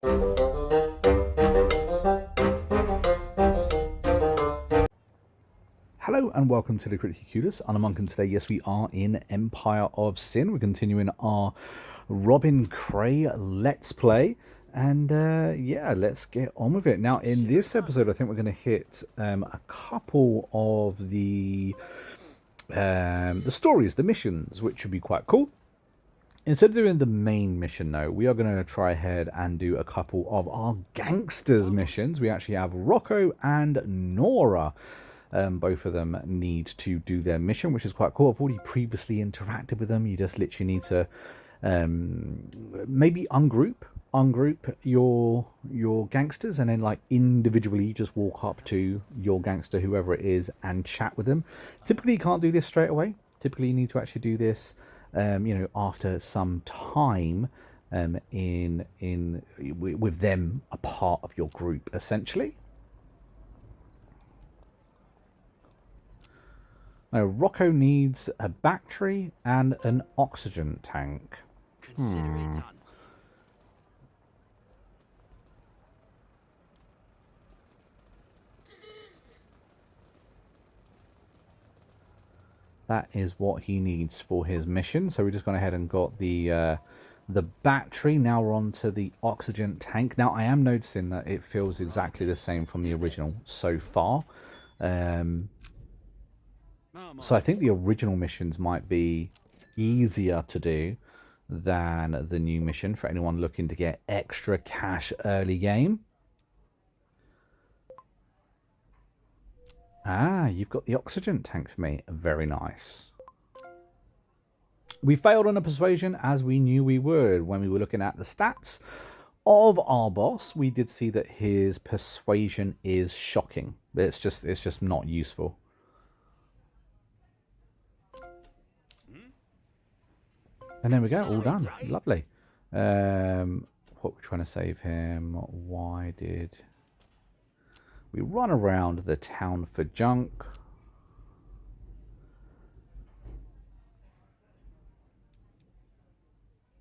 Hello and welcome to the Critically Curious. I'm Monk, and today, yes, we are in Empire of Sin. We're continuing our Robin Kray Let's Play, and yeah, let's get on with it. Now, in this episode, I think we're going to hit a couple of the stories, the missions, which would be quite cool. Instead of doing the main mission, though, we are going to try ahead and do a couple of our gangsters missions. We actually have Rocco and Nora. Both of them need to do their mission, which is quite cool. I've already previously interacted with them. You just literally need to maybe ungroup your gangsters, and then like individually just walk up to your gangster, whoever it is, and chat with them. Typically you can't do this straight away. Typically you need to actually do this you know, after some time with them a part of your group, essentially. Now, Rocco needs a battery and an oxygen tank. Consider it done. That is what he needs for his mission. So we're just gone ahead and got the battery. Now we're on to the oxygen tank. Now I am noticing that it feels exactly the same from the original so far. So I think the original missions might be easier to do than the new mission for anyone looking to get extra cash early game. Ah, you've got the oxygen tank for me. Very nice. We failed on a persuasion, as we knew we would. When we were looking at the stats of our boss, we did see that his persuasion is shocking. It's just not useful. And there we go, all done. Lovely. What we're trying to save him. Why did we run around the town for junk?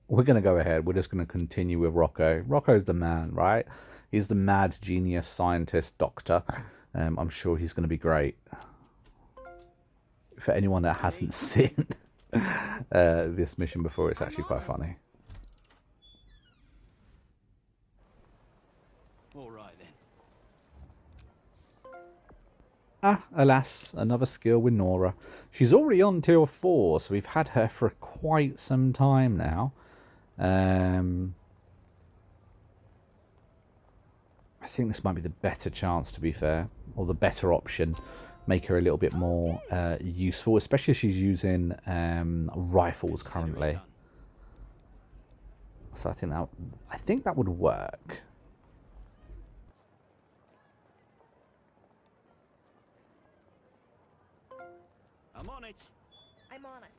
We're going to go ahead. We're just going to continue with Rocco. Rocco's the man, right? He's the mad genius scientist doctor. I'm sure he's going to be great. For anyone that hasn't seen this mission before, it's actually quite funny. All right then. Ah, alas, another skill with Nora. She's already on tier 4, so we've had her for quite some time now. I think this might be the better chance, to be fair, or the better option. Make her a little bit more useful, especially if she's using rifles currently. So I think that would work. I'm on it. I'm on it.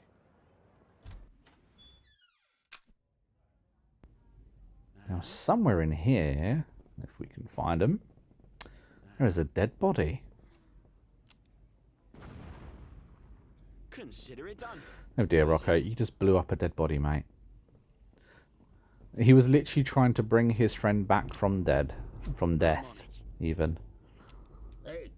Now, somewhere in here, if we can find him, there is a dead body. Consider it done. Oh dear, Rocco, you just blew up a dead body, mate. He was literally trying to bring his friend back from death, even. Hey.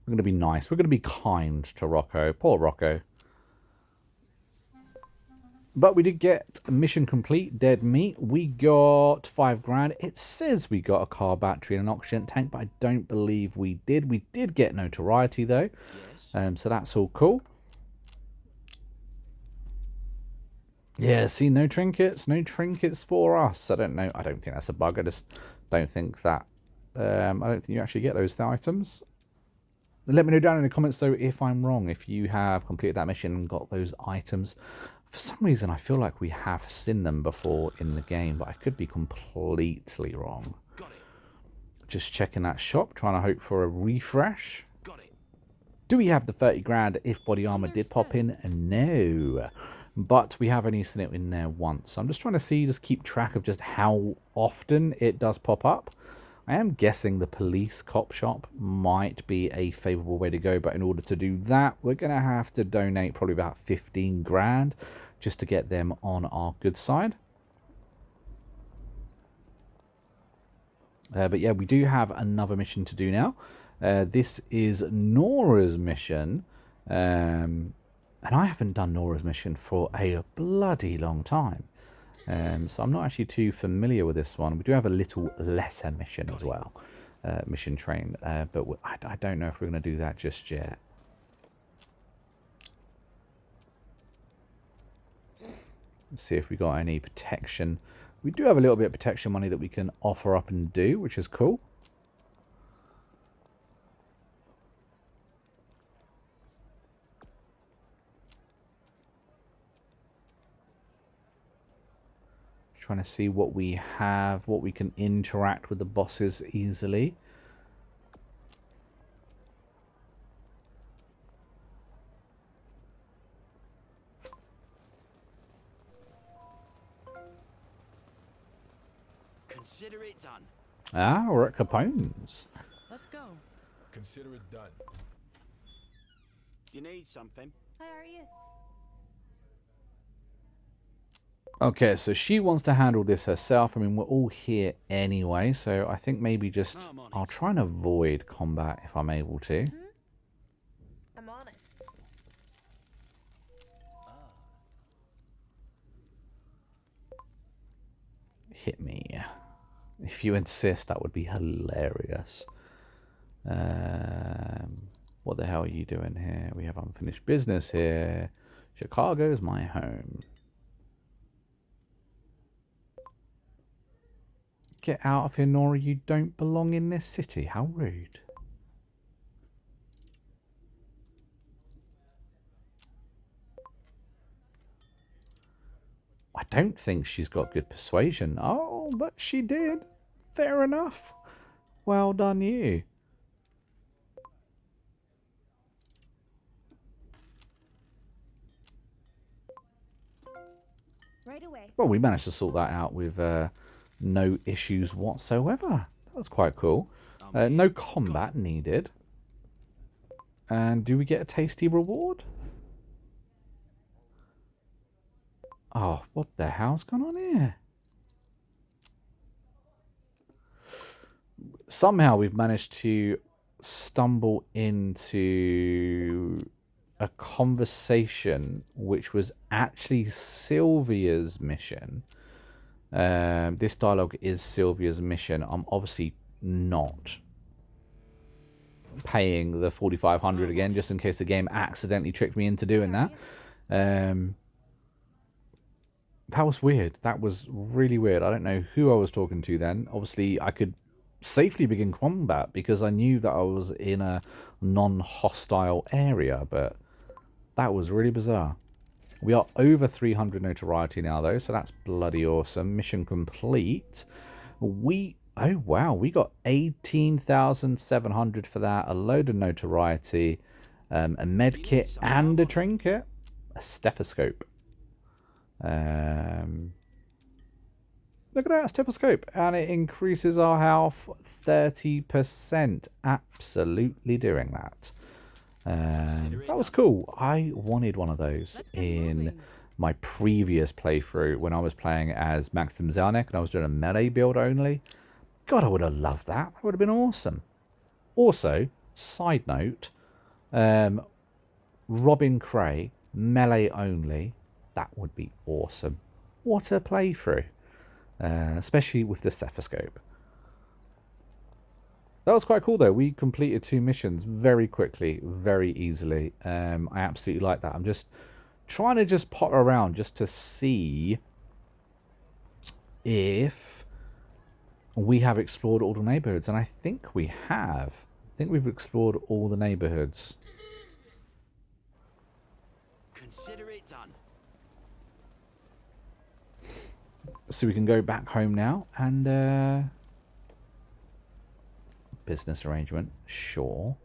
We're going to be nice. We're going to be kind to Rocco. Poor Rocco. But we did get a mission complete, dead meat. We got 5 grand. It says we got a car battery and an oxygen tank, but I don't believe we did. We did get notoriety, though. Yes. So that's all cool. Yeah, see, no trinkets. No trinkets for us. I don't know. I don't think that's a bug. I just don't think that... I don't think you actually get those items. Let me know down in the comments, though, if I'm wrong. If you have completed that mission and got those items. For some reason, I feel like we have seen them before in the game, but I could be completely wrong. Got it. Just checking that shop, trying to hope for a refresh. Got it. Do we have the 30 grand if body armor did pop in? No. but we have only seen it in there once. I'm just trying to see, just keep track of just how often it does pop up. I am guessing the police cop shop might be a favourable way to go, but in order to do that, we're going to have to donate probably about 15 grand just to get them on our good side. But yeah, we do have another mission to do now. This is Nora's mission. And I haven't done Nora's mission for a bloody long time. So I'm not actually too familiar with this one. We do have a little lesser mission as well. Mission train. But I don't know if we're going to do that just yet. Let's see if we got any protection. We do have a little bit of protection money that we can offer up and do, which is cool. Trying to see what we have, what we can interact with the bosses easily. Consider it done. Ah, we're at Capone's. Let's go. Consider it done. You need something? How are you? Okay, so she wants to handle this herself. I mean, we're all here anyway, so I think maybe just I'll try and avoid combat if I'm able to. I'm on it. Hit me. If you insist, that would be hilarious. What the hell are you doing here? We have unfinished business here. Chicago's my home. Get out of here, Nora. You don't belong in this city. How rude. I don't think she's got good persuasion. Oh, but she did. Fair enough. Well done, you. Right away. Well, we managed to sort that out with no issues whatsoever. That was quite cool. No combat needed. And do we get a tasty reward? Oh, what the hell's gone on here? Somehow we've managed to stumble into a conversation which was actually Sylvia's mission. This dialogue is Sylvia's mission. I'm obviously not paying the 4,500 again, just in case the game accidentally tricked me into doing that. That was weird. That was really weird. I don't know who I was talking to then. Obviously, I could safely begin combat because I knew that I was in a non-hostile area, but that was really bizarre. We are over 300 notoriety now, though, so that's bloody awesome. Mission complete. Oh, wow, we got 18,700 for that, a load of notoriety, a med kit and a trinket, a stethoscope. Look at that stethoscope, and it increases our health 30%. Absolutely doing that. That was cool. I wanted one of those in my previous playthrough when I was playing as Maxim Zelnick and I was doing a melee build only. God, I would have loved that. That would have been awesome. Also, side note, Robin Kray, melee only. That would be awesome. What a playthrough. Especially with the stethoscope. That was quite cool though. We completed 2 missions very quickly, very easily. I absolutely like that. I'm just trying to just potter around just to see if we have explored all the neighborhoods. And I think we have. I think we've explored all the neighborhoods. Consider it done. So we can go back home now and business arrangement, sure.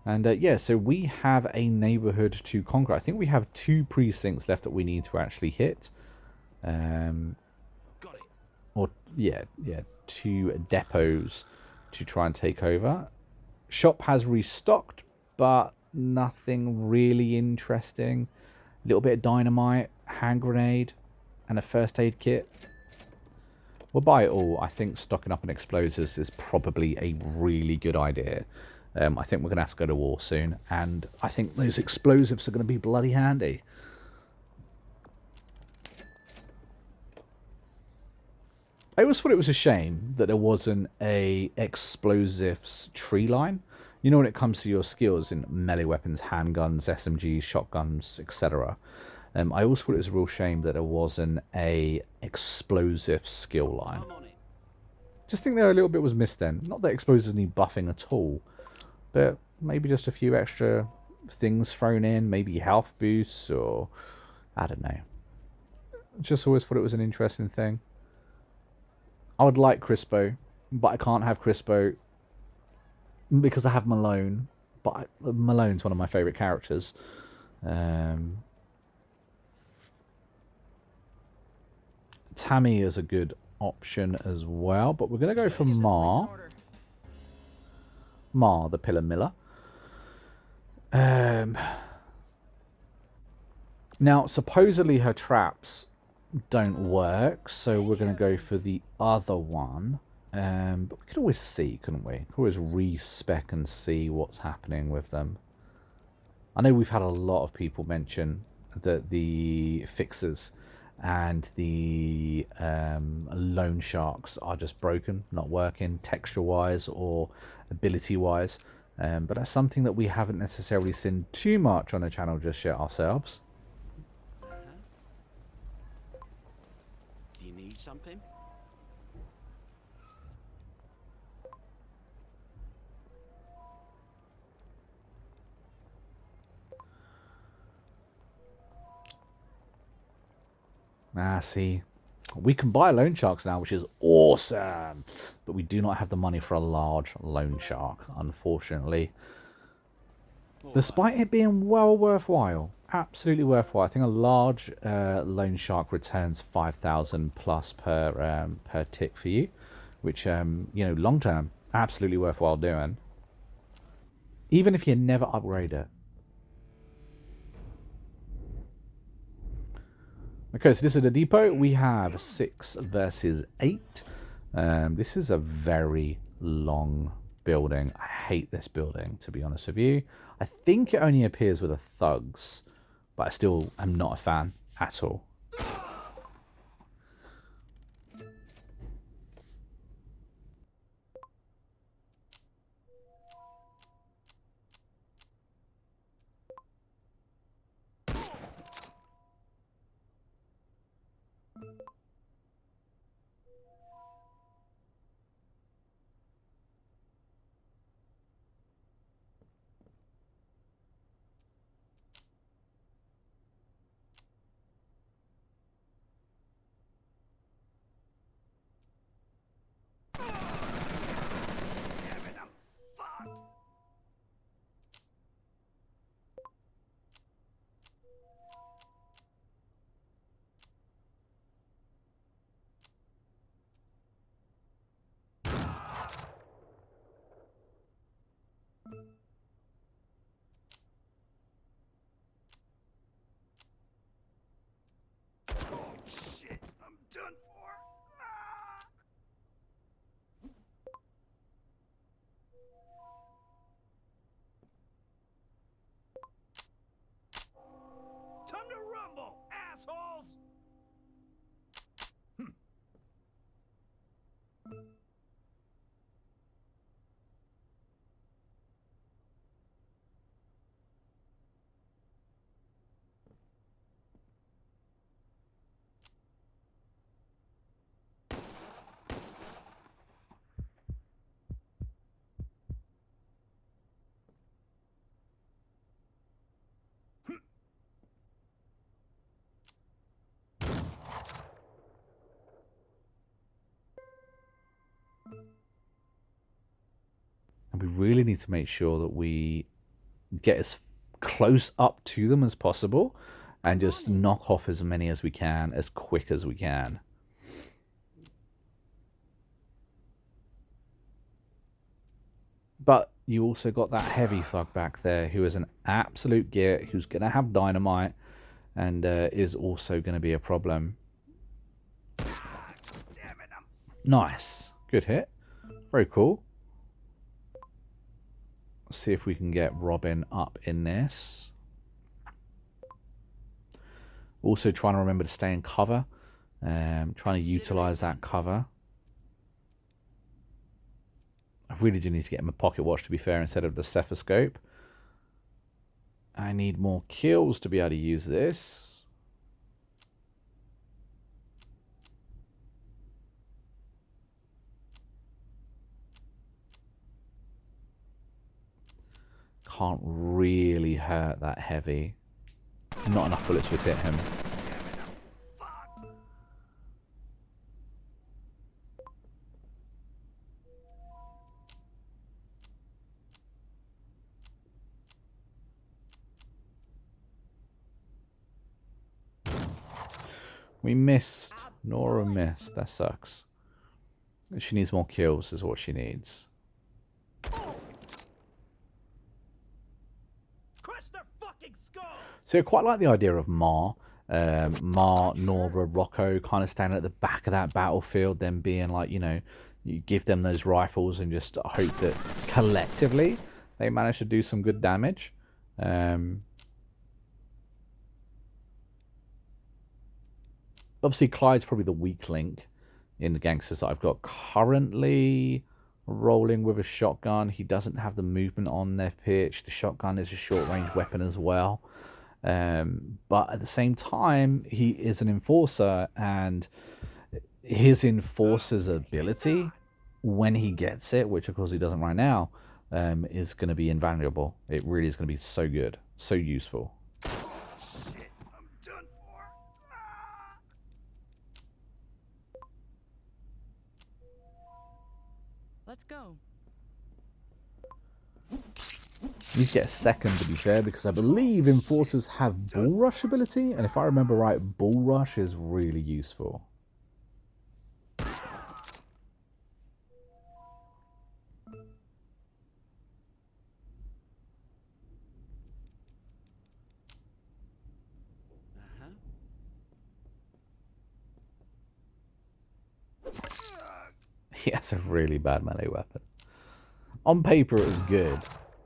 And yeah, so we have a neighborhood to conquer. I think we have 2 precincts left that we need to actually hit. Got it. Or yeah, 2 depots to try and take over. Shop has restocked, but nothing really interesting. A little bit of dynamite, hand grenade, and a first aid kit. We'll buy it all. I think stocking up on explosives is probably a really good idea. I think we're going to have to go to war soon, and I think those explosives are going to be bloody handy. I always thought it was a shame that there wasn't a explosives tree line. You know, when it comes to your skills in melee weapons, handguns, SMGs, shotguns, etc. I always thought it was a real shame that there wasn't a explosive skill line. I'm on it. Just think there a little bit was missed then. Not that explosives need buffing at all, but maybe just a few extra things thrown in, maybe health boosts, or I don't know. Just always thought it was an interesting thing. I would like Crispo, but I can't have Crispo because I have Malone. But Malone's one of my favourite characters. Tammy is a good option as well, but we're going to go for Mar. Mar, the Pillar Miller. Now, supposedly her traps don't work, so we're going to go for the other one. But we could always see, couldn't we? Could always respec and see what's happening with them. I know we've had a lot of people mention that the fixers and the loan sharks are just broken, not working texture-wise or ability-wise. But that's something that we haven't necessarily seen too much on the channel just yet ourselves. Do you need something? Ah, see. We can buy loan sharks now, which is awesome. But we do not have the money for a large loan shark, unfortunately. Despite it being well worthwhile. Absolutely worthwhile. I think a large loan shark returns 5,000 plus per tick for you. Which, you know, long term, absolutely worthwhile doing. Even if you never upgrade it. Okay, so this is the depot. We have 6 versus 8. This is a very long building. I hate this building, to be honest with you. I think it only appears with the thugs, but I still am not a fan at all. Shit, I'm done for. Ah! Time to rumble, assholes! And we really need to make sure that we get as close up to them as possible and just knock off as many as we can as quick as we can. But you also got that heavy thug back there who is an absolute git, who's going to have dynamite and is also going to be a problem. Nice. Good hit. Very cool. Let's see if we can get Robin up in this. Also trying to remember to stay in cover. Trying to utilize that cover. I really do need to get him a pocket watch, to be fair, instead of the stethoscope. I need more kills to be able to use this. Can't really hurt that heavy. Not enough bullets would hit him. We missed. Nora missed. That sucks. She needs more kills is what she needs. So I quite like the idea of Ma. Ma, Nora, Rocco kind of standing at the back of that battlefield, then being like, you know, you give them those rifles and just hope that collectively they manage to do some good damage. Obviously, Clyde's probably the weak link in the gangsters that I've got currently rolling with a shotgun. He doesn't have the movement on their pitch. The shotgun is a short-range weapon as well. But at the same time, he is an enforcer, and his enforcer's ability, when he gets it, which of course he doesn't right now, is going to be invaluable. It really is going to be so good, so useful. Let's go. Need to get a second, to be fair, because I believe enforcers have bull rush ability, and if I remember right, bull rush is really useful. He has a really bad melee weapon. On paper it was good,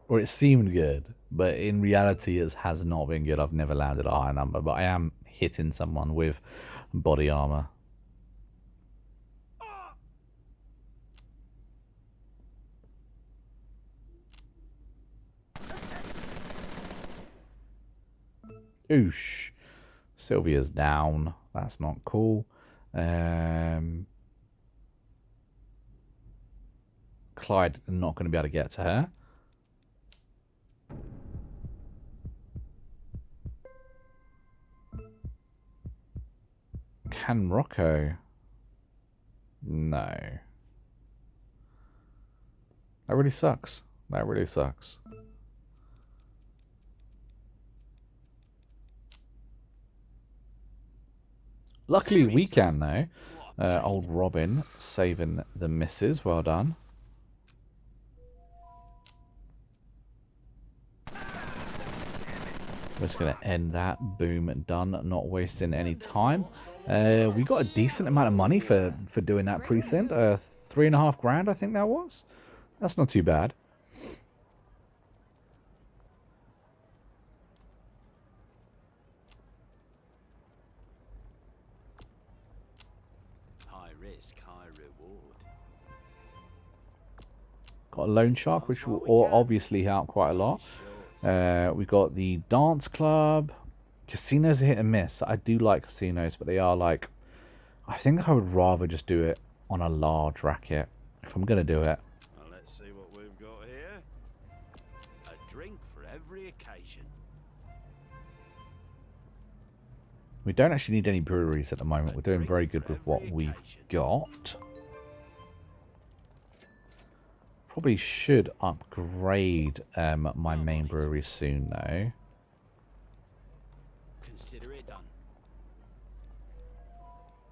or it seemed good, but in reality it has not been good. I've never landed a high number, but I am hitting someone with body armor. Oosh. Sylvia's down. That's not cool. Clyde not going to be able to get to her. Can Rocco? No. That really sucks. That really sucks. Luckily we can though. Old Robin saving the misses. Well done. We're just going to end that. Boom, done. Not wasting any time. We got a decent amount of money for doing that precinct. 3.5 grand, I think that was. That's not too bad. High risk, high reward. Got a loan shark, which will obviously help quite a lot. We got the dance club. Casinos are hit and miss. I do like casinos, but they are like... I think I would rather just do it on a large racket, if I'm going to do it. Well, let's see what we've got here. A drink for every occasion. We don't actually need any breweries at the moment. We're doing very good with what we've got. Probably should upgrade my main brewery soon, though. Consider it done.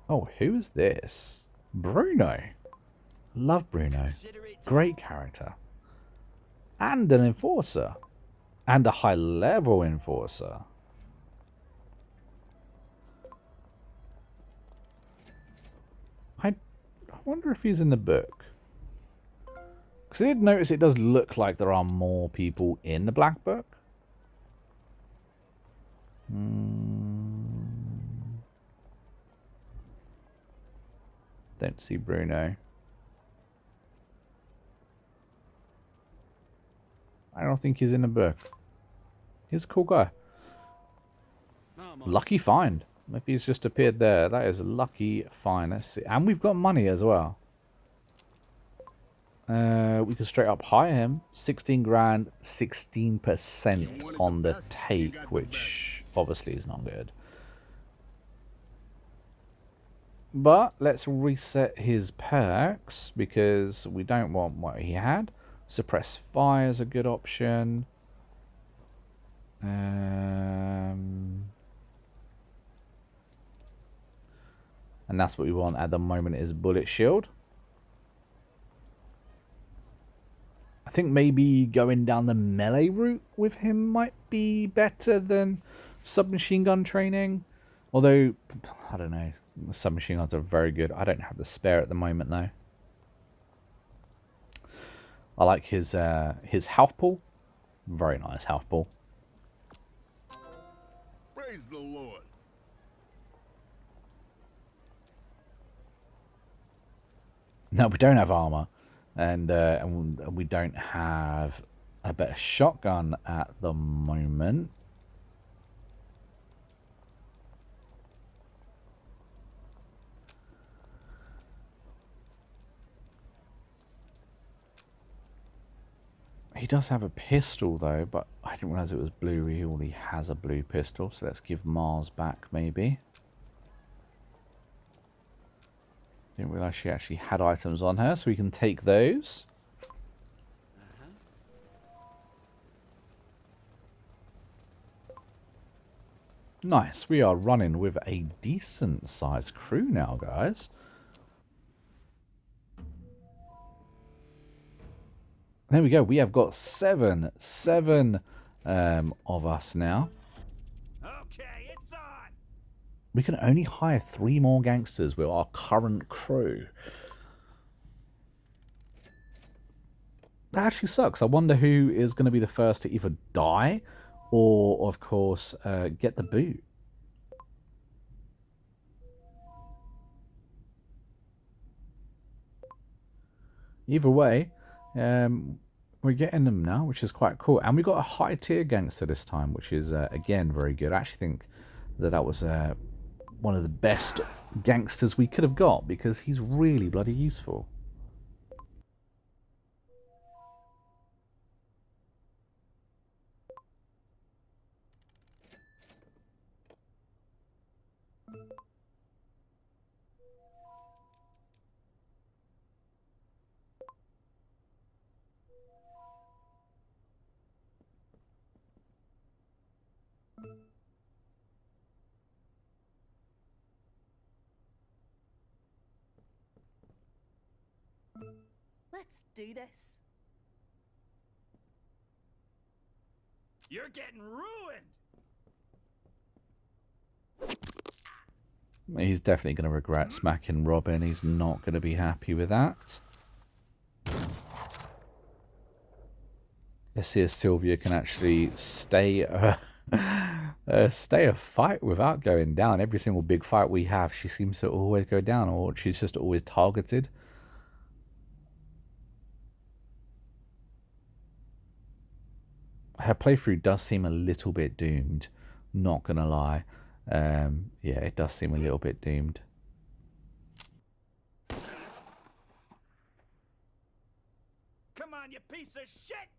Oh, who is this? Bruno. Love Bruno. Consider it done. Great character. And an enforcer. And a high-level enforcer. I wonder if he's in the book. Because I did notice it does look like there are more people in the Black Book. Don't see Bruno. I don't think he's in the book. He's a cool guy. Lucky find. If he's just appeared there, that is a lucky find. Let's see. And we've got money as well. We could straight up hire him. 16 grand, 16% on the take, which obviously is not good. But let's reset his perks because we don't want what he had. Suppress fire is a good option. And that's what we want at the moment is bullet shield. I think maybe going down the melee route with him might be better than submachine gun training. Although, I don't know. Submachine guns are very good. I don't have the spare at the moment though. I like his health pool. Very nice health pool. Praise the Lord. No, we don't have armor, and we don't have a better shotgun at the moment. He does have a pistol though, but I didn't realize it was blue. He already has a blue pistol, so let's give Mars back maybe. Didn't realize she actually had items on her, so we can take those. Nice, we are running with a decent sized crew now, guys. There we go. We have got seven of us now. Okay, it's on. We can only hire 3 more gangsters with our current crew. That actually sucks. I wonder who is going to be the first to either die or, of course, get the boot. Either way, we're getting them now, which is quite cool. And we got a high tier gangster this time, which is, again, very good. I actually think that that was one of the best gangsters we could have got because he's really bloody useful. Let's do this. You're getting ruined. He's definitely going to regret smacking Robin. He's not going to be happy with that. Let's see if Sylvia can actually stay stay a fight without going down. Every single big fight we have, she seems to always go down, or she's just always targeted. Her playthrough does seem a little bit doomed, not gonna lie. Yeah, it does seem a little bit doomed. Come on, you piece of shit.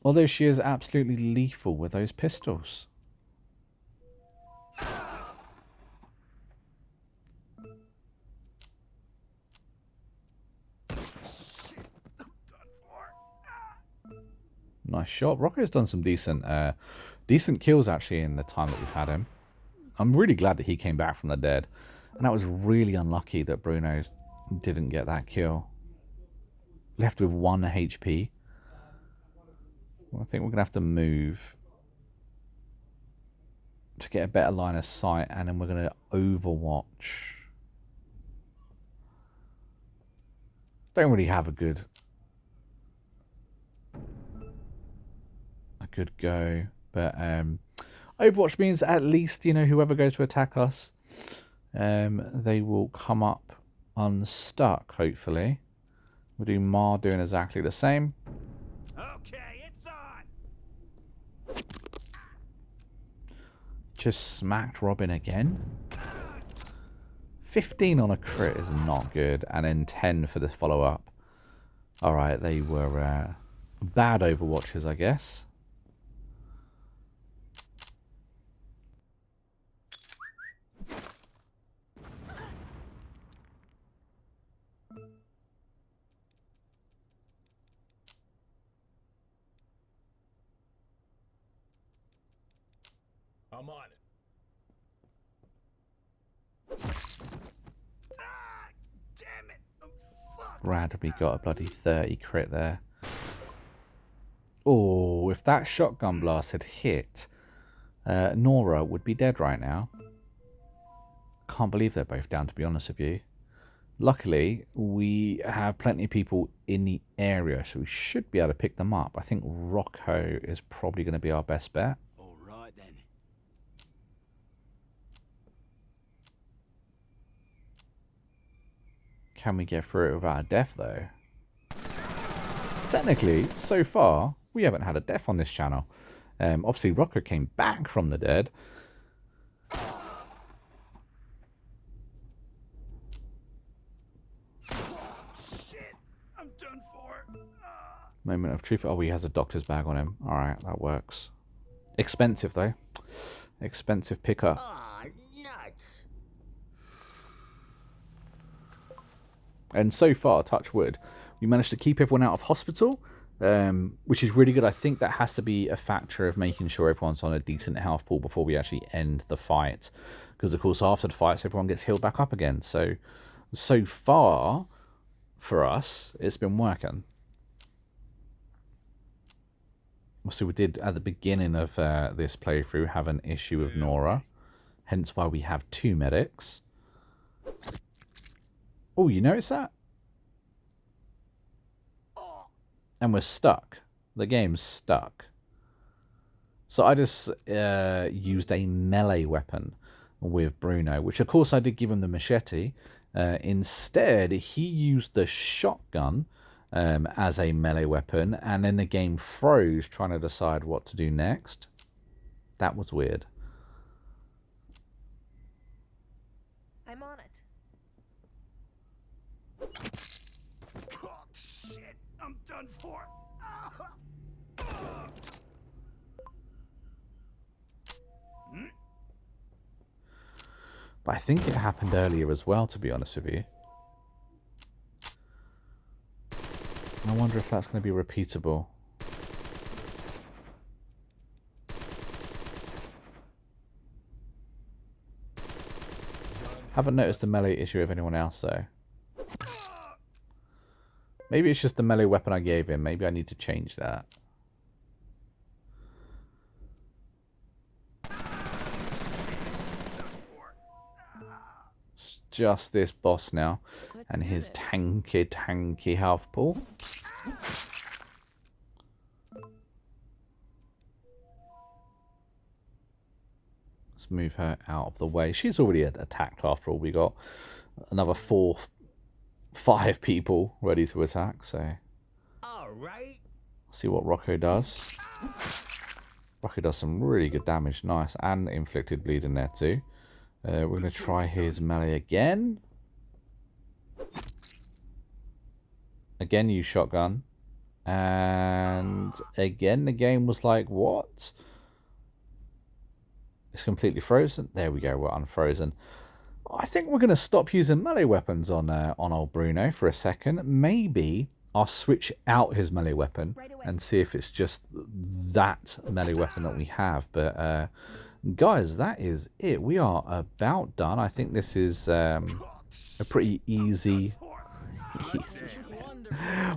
Although she is absolutely lethal with those pistols. Nice shot. Rocco's done some decent kills actually in the time that we've had him. I'm really glad that he came back from the dead. And that was really unlucky that Bruno didn't get that kill. Left with 1 HP. Well, I think we're going to have to move to get a better line of sight, and then we're going to overwatch. Don't really have a good go, but overwatch means at least, you know, whoever goes to attack us, they will come up unstuck, hopefully. We'll do Mar doing exactly the same. Okay, it's on. Just smacked Robin again. 15 on a crit is not good, and then 10 for the follow-up. Alright, they were bad overwatchers, I guess. I'm on it. Damn it! I'm fucked. Randomly got a bloody 30 crit there. Oh, if that shotgun blast had hit, Nora would be dead right now. Can't believe they're both down, to be honest with you. Luckily, we have plenty of people in the area, so we should be able to pick them up. I think Rocco is probably going to be our best bet. All right then. Can we get through it without a death, though? Technically, so far, we haven't had a death on this channel. Obviously, Rocco came back from the dead. Shit! I'm done for. Moment of truth. Oh, he has a doctor's bag on him. Alright, that works. Expensive, though. Expensive pickup. Ah, nuts! And so far, touch wood, we managed to keep everyone out of hospital, which is really good. I think that has to be a factor of making sure everyone's on a decent health pool before we actually end the fight. Because, of course, after the fights, everyone gets healed back up again. So far, for us, it's been working. So we did, at the beginning of this playthrough, have an issue with Nora. Hence why we have 2 medics. Oh, you notice that? And we're stuck. The game's stuck. So I just used a melee weapon with Bruno, which of course I did give him the machete. Instead, he used the shotgun as a melee weapon, and then the game froze trying to decide what to do next. That was weird. I'm on it. Oh, shit! I'm done for. But I think it happened earlier as well, to be honest with you. I wonder if that's going to be repeatable. Haven't noticed the melee issue of anyone else, though. Maybe it's just the melee weapon I gave him. Maybe I need to change that. It's just this boss now. And his tanky health pool. Let's move her out of the way. She's already attacked after all. We got another 5 people ready to attack, so All right. see what Rocco does. Rocco does some really good damage, nice, and inflicted bleed in there too. We're going to try his melee again. Again, use shotgun, And again, the game was like, what? It's completely frozen. There we go, we're unfrozen. I think we're going to stop using melee weapons on old Bruno for a second. Maybe I'll switch out his melee weapon and see if it's just that melee weapon that we have. But guys, that is it. We are about done. I think this is a pretty easy.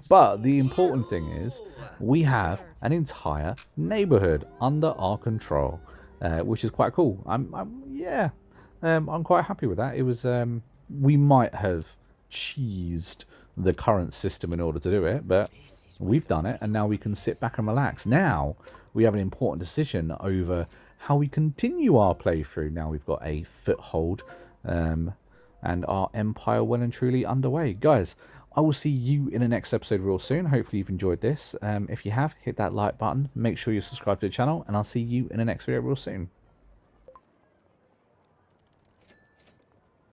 But the important thing is we have an entire neighborhood under our control, which is quite cool. I'm quite happy with that. It was we might have cheesed the current system in order to do it, but we've done it, and now we can sit back and relax. Now we have an important decision over how we continue our playthrough. Now we've got a foothold, and our empire well and truly underway. Guys, I will see you in the next episode real soon. Hopefully you've enjoyed this. If you have, hit that like button. Make sure you subscribe to the channel, and I'll see you in the next video real soon.